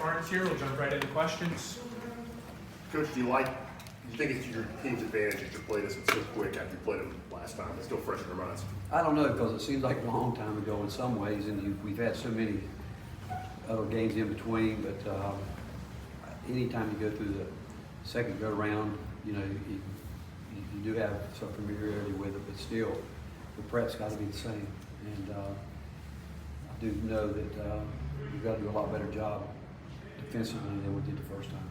Carnes here. We'll jump right into questions. Coach, do you think it's your team's advantage that you played us so quick after you played them last time? It's still fresh in our minds. I don't know, because it seems like a long time ago in some ways, and we've had so many other games in between, but anytime you go through the second go-round, you know, you do have some familiarity with it, but still, the prep's got to be the same. And I do know that we've got to do a lot better job defensively than we did the first time.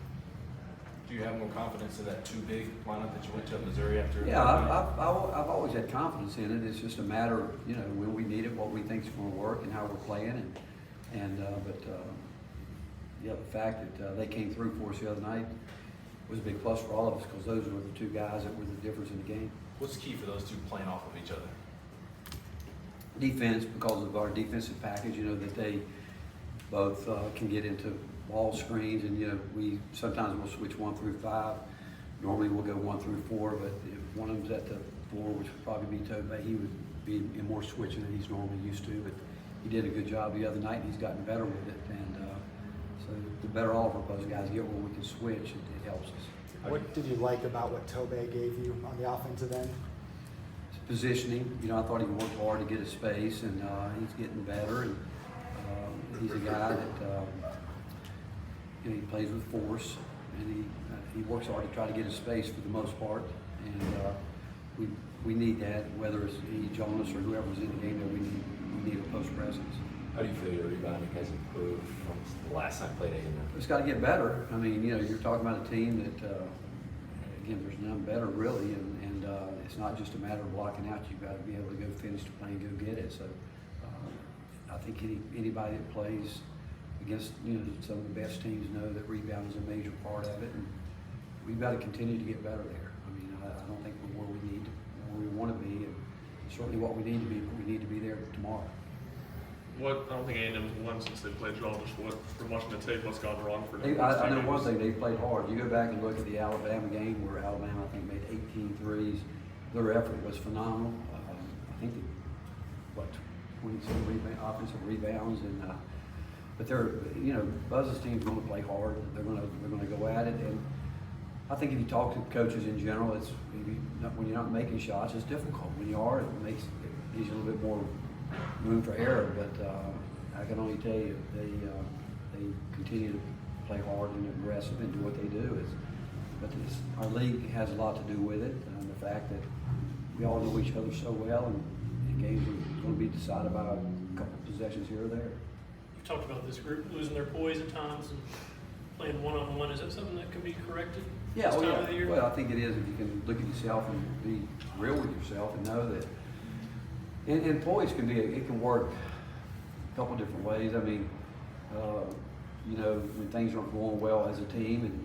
Do you have more confidence in that too big lineup that you went to at Missouri after? Yeah, I've always had confidence in it. It's just a matter of, you know, when we need it, what we think is going to work, and how we're playing. Yeah, the fact that they came through for us the other night was a big plus for all of us, because those were the two guys that were the difference in the game. What's key for those two playing off of each other? Defense, because of our defensive package, you know, that they both can get into ball screens, and you know, we sometimes we'll switch 1 through 5. Normally we'll go 1 through 4, but if one of them's at the 4, which would probably be Tobey, he would be in more switching than he's normally used to. But he did a good job the other night, and he's gotten better with it. And so the better all of those guys get where we can switch, it helps us. What did you like about what Tobey gave you on the offensive end? Positioning, you know, I thought he worked hard to get his space, and he's getting better. And he's a guy that you know, he plays with force, and he works hard to try to get his space for the most part. And we need that, whether it's Jonas or whoever's in the game, that we need a post presence. How do you feel your rebounding has improved from the last time you played A&M? It's got to get better. I mean, you know, you're talking about a team that, again, there's none better really, and it's not just a matter of blocking out. You've got to be able to go finish the play and go get it. So I think anybody that plays against, you know, some of the best teams know that rebound is a major part of it, and we've got to continue to get better there. I mean, I don't think we're where we want to be, and certainly what we need to be, but we need to be there tomorrow. I don't think A&M's won since they played y'all. Just from watching the tape, what's gone wrong for them? I know one thing, they played hard. You go back and look at the Alabama game where Alabama, I think, made 18 threes. Their effort was phenomenal. I think, 27 offensive rebounds, and but they're, you know, Buzz's team's going to play hard. They're going to go at it, and I think if you talk to coaches in general, it's when you're not making shots, it's difficult. When you are, it gives you a little bit more room for error. But I can only tell you, they continue to play hard and aggressive and do what they do. But our league has a lot to do with it, and the fact that we all know each other so well, and games are going to be decided by a couple of possessions here or there. You've talked about this group losing their poise at times and playing one-on-one. Is that something that can be corrected this time of the year? Well, I think it is, if you can look at yourself and be real with yourself and know that. And poise can be, it can work a couple different ways. I mean, you know, when things aren't going well as a team, and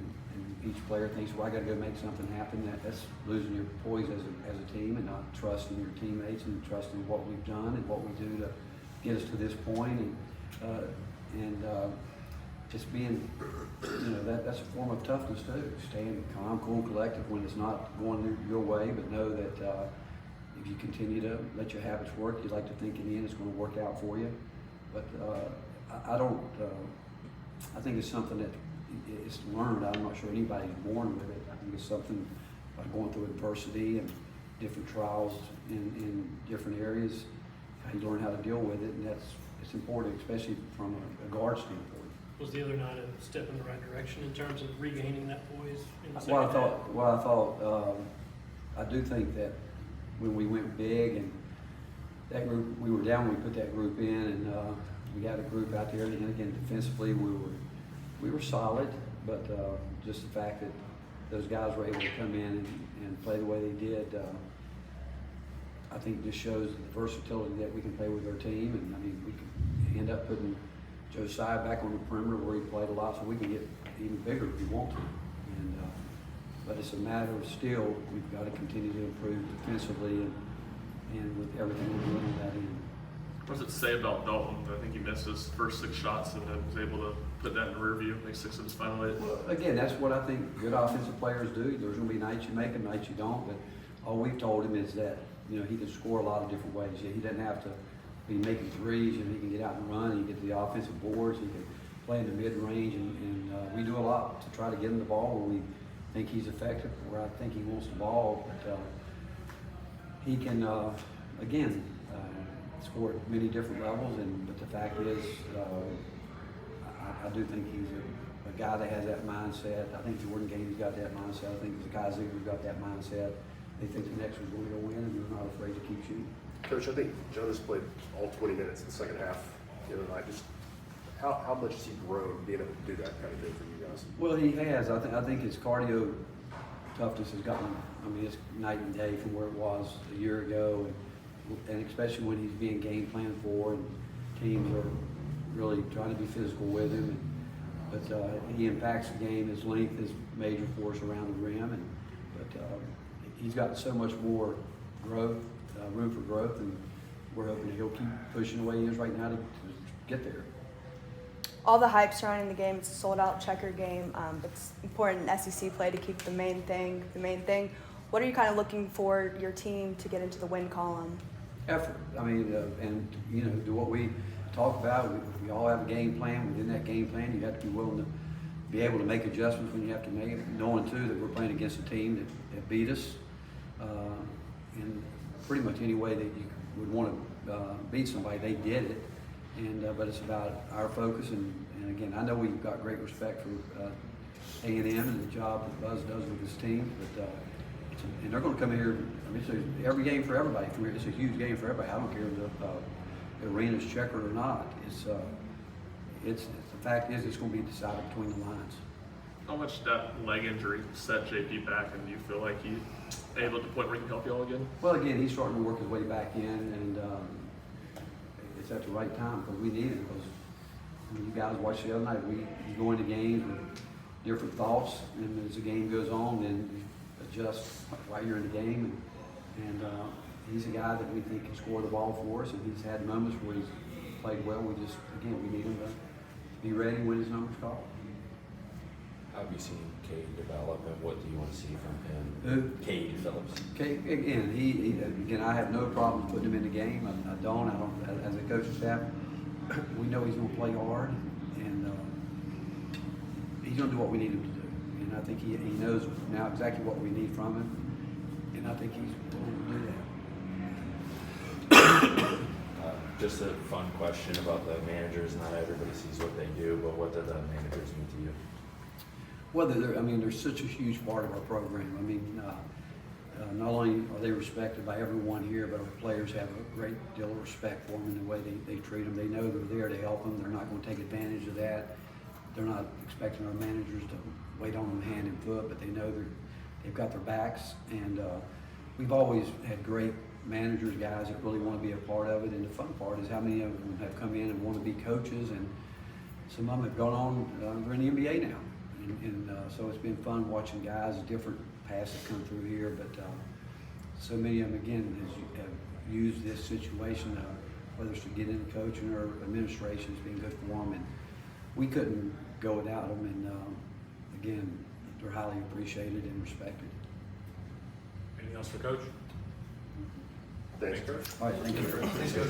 each player thinks, well, I got to go make something happen, that's losing your poise as a team, and not trusting your teammates and trusting what we've done and what we do to get us to this point. And just being, you know, that's a form of toughness too. Staying calm, cool, collective when it's not going your way, but know that if you continue to let your habits work, you like to think in the end it's going to work out for you. But I think it's something that it's learned. I'm not sure anybody's born with it. I think it's something by going through adversity and different trials in different areas, how you learn how to deal with it, and it's important, especially from a guard standpoint. Was the other night a step in the right direction in terms of regaining that poise in the second half? I do think that when we went big and that group, we were down, we put that group in, and we got a group out there, and again, defensively, we were solid, but just the fact that those guys were able to come in and play the way they did, I think it just shows the versatility that we can play with our team. And I mean, we can end up putting Josiah back on the perimeter where he played a lot, so we can get even bigger if we want to. But it's a matter of still, we've got to continue to improve defensively and with everything we're doing on that end. What does it say about Dalton? I think he missed his first 6 shots and then was able to put that in the rear view, make 6 of his final 8. Well, again, that's what I think good offensive players do. There's going to be nights you make them, nights you don't. But all we've told him is that, you know, he can score a lot of different ways. He doesn't have to be making threes. You know, he can get out and run. He can get the offensive boards. He can play in the mid-range, and we do a lot to try to get him the ball where we think he's effective, where I think he wants the ball. But he can, again, score at many different levels. But the fact is, I do think he's a guy that has that mindset. I think Jordan Gaines got that mindset. I think the guys who got that mindset. They think the next one's going to go win, and they're not afraid to keep shooting. Coach, I think Jonas played all 20 minutes in the second half the other night. Just how much has he grown being able to do that kind of thing for you guys? Well, he has. I think his cardio toughness has gotten, I mean, it's night and day from where it was a year ago, and especially when he's being game planned for, and teams are really trying to be physical with him. But he impacts the game. His length is major for us around the rim, but he's got so much more growth, room for growth, and we're hoping he'll keep pushing the way he is right now to get there. All the hype surrounding the game, it's a sold-out checker game. It's important in SEC play to keep the main thing the main thing. What are you kind of looking for your team to get into the win column? Effort. I mean, and you know, do what we talk about. We all have a game plan. Within that game plan, you have to be willing to be able to make adjustments when you have to make it, knowing too that we're playing against a team that beat us in pretty much any way that you would want to beat somebody. They did it, and but it's about our focus. And again, I know we've got great respect for A&M and the job that Buzz does with his team, but and they're going to come here. I mean, it's every game for everybody. It's a huge game for everybody. I don't care if the arena's checkered or not. It's the fact is it's going to be decided between the lines. How much did that leg injury set JP back, and do you feel like he's able to the point where he can help you all again? Well, again, he's starting to work his way back in, and it's at the right time because we need it. Because you guys watched the other night, you go into games with different thoughts, and as the game goes on, then you adjust while you're in the game. And he's a guy that we think can score the ball for us, and he's had moments where he's played well. We need him to be ready when his number's called. How have you seen Cade develop, and what do you want to see from him? Who? Cade Phillips. Okay, again, I have no problems putting him in the game. I don't, as a coaching staff, we know he's going to play hard, and he's going to do what we need him to do. And I think he knows now exactly what we need from him, and I think he's willing to do that. Just a fun question about the managers. Not everybody sees what they do, but what do the managers mean to you? Well, they're such a huge part of our program. I mean, not only are they respected by everyone here, but our players have a great deal of respect for them in the way they treat them. They know they're there to help them. They're not going to take advantage of that. They're not expecting our managers to wait on them hand and foot, but they know they've got their backs. And we've always had great managers, guys that really want to be a part of it. And the fun part is how many of them have come in and want to be coaches, and some of them have gone on, they're in the NBA now. And so it's been fun watching guys, different paths that come through here, but so many of them, again, have used this situation, whether it's to get into coaching or administration, it's been good for them, and we couldn't go without them, and again, they're highly appreciated and respected. Anything else for Coach? Thanks, Coach. All right, thank you. Thanks, Coach.